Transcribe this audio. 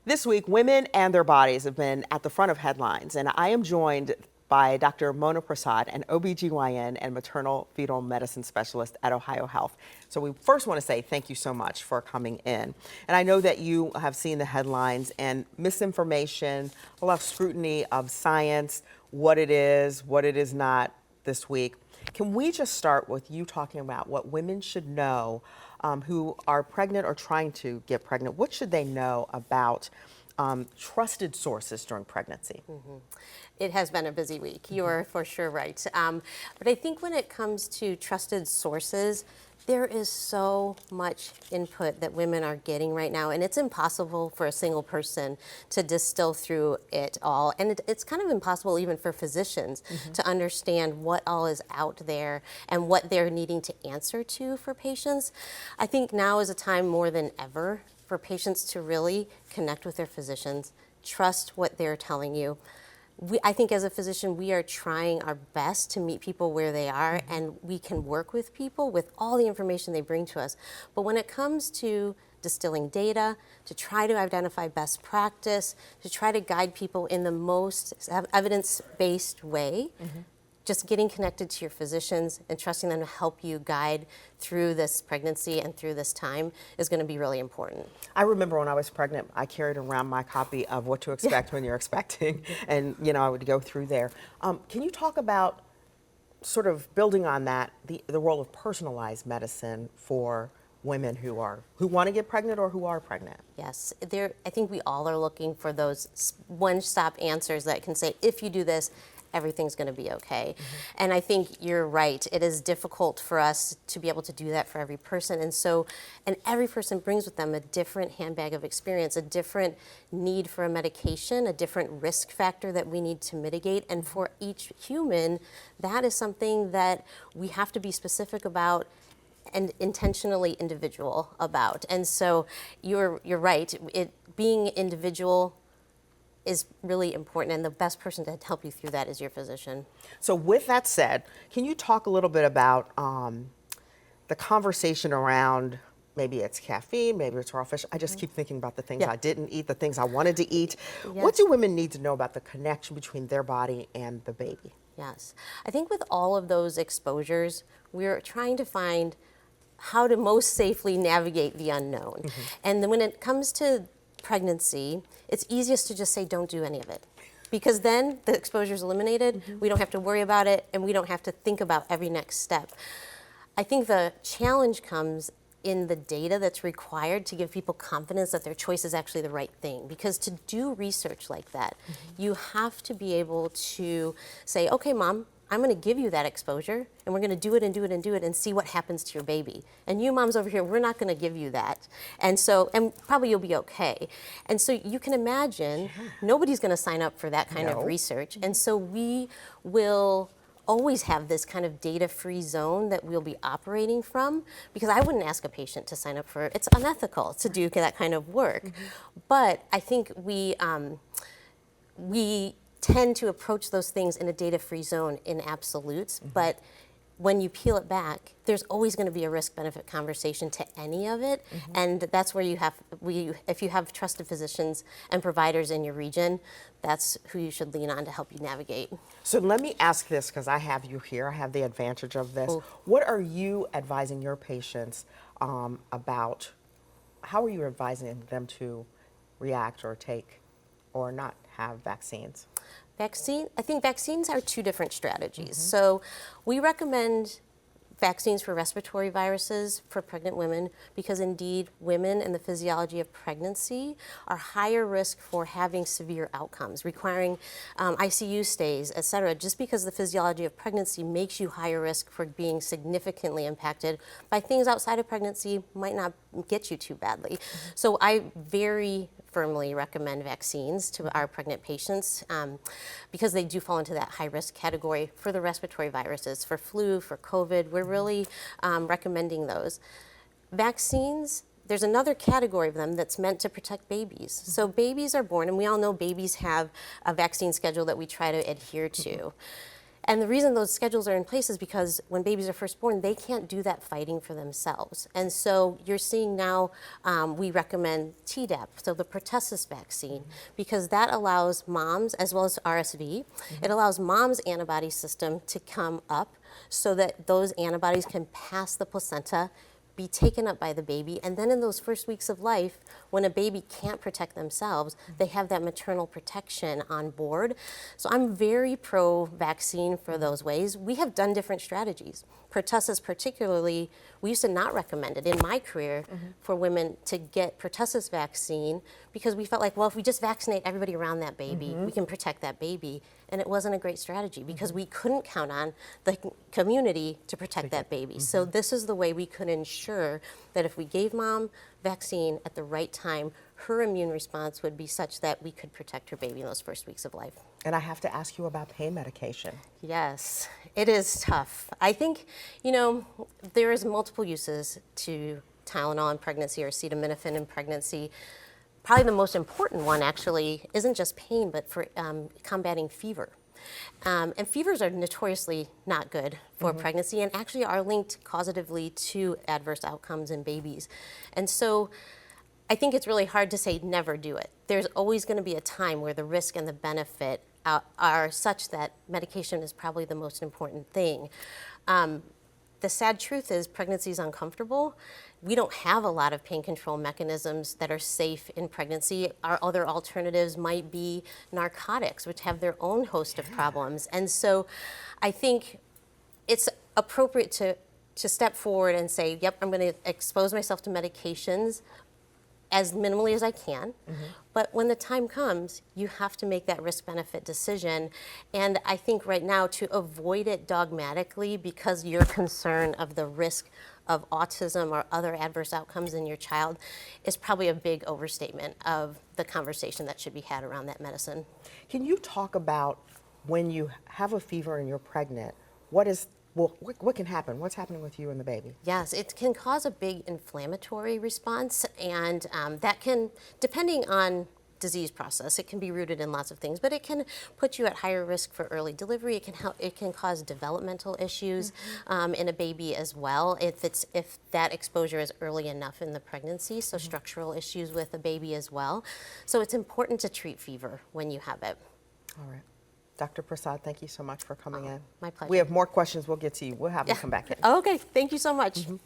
This week, women and their bodies have been at the front of headlines, and I am joined by Dr. Mona Prasad, an OBGYN and maternal fetal medicine specialist at OhioHealth. So we first want to say thank you so much for coming in. And I know that you have seen the headlines and misinformation, a lot of scrutiny of science, what it is not this week. Can we just start with you talking about what women should know who are pregnant or trying to get pregnant? What should they know about trusted sources during pregnancy? Mm-hmm. It has been a busy week. You're for sure right. But I think when it comes to trusted sources, there is so much input that women are getting right now, and it's impossible for a single person to distill through it all. And it's kind of impossible even for physicians to understand what all is out there and what they're needing to answer to for patients. I think now is a time more than ever for patients to really connect with their physicians, trust what they're telling you. I think as a physician, we are trying our best to meet people where they are, and we can work with people with all the information they bring to us. But when it comes to distilling data, to try to identify best practice, to try to guide people in the most evidence-based way, just getting connected to your physicians and trusting them to help you guide through this pregnancy and through this time is going to be really important. I remember when I was pregnant, I carried around my copy of What to Expect When You're Expecting, and I would go through there. Can you talk about, sort of building on that, the role of personalized medicine for women who want to get pregnant or who are pregnant? Yes, I think we all are looking for those one-stop answers that can say, if you do this, everything's going to be okay. And I think you're right. It is difficult for us to be able to do that for every person. And every person brings with them a different handbag of experience, a different need for a medication, a different risk factor that we need to mitigate. And for each human, that is something that we have to be specific about and intentionally individual about. And so you're right. Being individual is really important, and the best person to help you through that is your physician. So with that said, can you talk a little bit about the conversation around, maybe it's caffeine, maybe it's raw fish. I just keep thinking about the things I didn't eat, the things I wanted to eat. What do women need to know about the connection between their body and the baby? Yes, I think with all of those exposures, we're trying to find how to most safely navigate the unknown. And then when it comes to pregnancy, it's easiest to just say don't do any of it, because then the exposure is eliminated, we don't have to worry about it, and we don't have to think about every next step. I think the challenge comes in the data that's required to give people confidence that their choice is actually the right thing, because to do research like that, you have to be able to say, okay, Mom, I'm going to give you that exposure, and we're going to do it and do it and do it and see what happens to your baby. And you moms over here, we're not going to give you that. And probably you'll be okay. And so you can imagine nobody's going to sign up for that kind of research. And so we will always have this kind of data-free zone that we'll be operating from, because I wouldn't ask a patient to sign up for it. It's unethical to do that kind of work. But I think we tend to approach those things in a data-free zone in absolutes, but when you peel it back, there's always going to be a risk-benefit conversation to any of it, and that's where if you have trusted physicians and providers in your region, that's who you should lean on to help you navigate. So let me ask this, because I have you here, I have the advantage of this. What are you advising your patients about? How are you advising them to react or take or not have vaccines? I think vaccines are two different strategies. So we recommend vaccines for respiratory viruses for pregnant women, because indeed women and the physiology of pregnancy are higher risk for having severe outcomes, requiring ICU stays, et cetera, just because the physiology of pregnancy makes you higher risk for being significantly impacted by things outside of pregnancy might not get you too badly. So I very firmly recommend vaccines to our pregnant patients because they do fall into that high-risk category for the respiratory viruses, for flu, for COVID. We're really recommending those. Vaccines, there's another category of them that's meant to protect babies. So babies are born, and we all know babies have a vaccine schedule that we try to adhere to. And the reason those schedules are in place is because when babies are first born, they can't do that fighting for themselves. And so you're seeing now, we recommend Tdap, so the pertussis vaccine, because that allows moms, as well as RSV, it allows mom's antibody system to come up so that those antibodies can pass the placenta, be taken up by the baby, and then in those first weeks of life, when a baby can't protect themselves, they have that maternal protection on board. So I'm very pro-vaccine for those ways. We have done different strategies. Pertussis particularly, we used to not recommend it in my career for women to get pertussis vaccine because we felt like, well, if we just vaccinate everybody around that baby, we can protect that baby. And it wasn't a great strategy because we couldn't count on the community to protect that baby. So this is the way we could ensure that if we gave mom vaccine at the right time, her immune response would be such that we could protect her baby in those first weeks of life. And I have to ask you about pain medication. Yes, it is tough. I think, you know, there is multiple uses to Tylenol in pregnancy or acetaminophen in pregnancy. Probably the most important one actually isn't just pain, but for combating fever. And fevers are notoriously not good for pregnancy and actually are linked causatively to adverse outcomes in babies. And so I think it's really hard to say never do it. There's always going to be a time where the risk and the benefit are such that medication is probably the most important thing. The sad truth is pregnancy is uncomfortable. We don't have a lot of pain control mechanisms that are safe in pregnancy. Our other alternatives might be narcotics, which have their own host of problems. And so I think it's appropriate to step forward and say, yep, I'm going to expose myself to medications as minimally as I can. But when the time comes, you have to make that risk-benefit decision. And I think right now to avoid it dogmatically because you're concerned of the risk of autism or other adverse outcomes in your child is probably a big overstatement of the conversation that should be had around that medicine. Can you talk about when you have a fever and you're pregnant, what can happen? What's happening with you and the baby? Yes, it can cause a big inflammatory response, and that can, depending on disease process, it can be rooted in lots of things, but it can put you at higher risk for early delivery. It can cause developmental issues in a baby as well if that exposure is early enough in the pregnancy, so structural issues with a baby as well. So it's important to treat fever when you have it. All right. Dr. Prasad, thank you so much for coming in. My pleasure. We have more questions. We'll get to you. We'll have you come back in. Okay, thank you so much.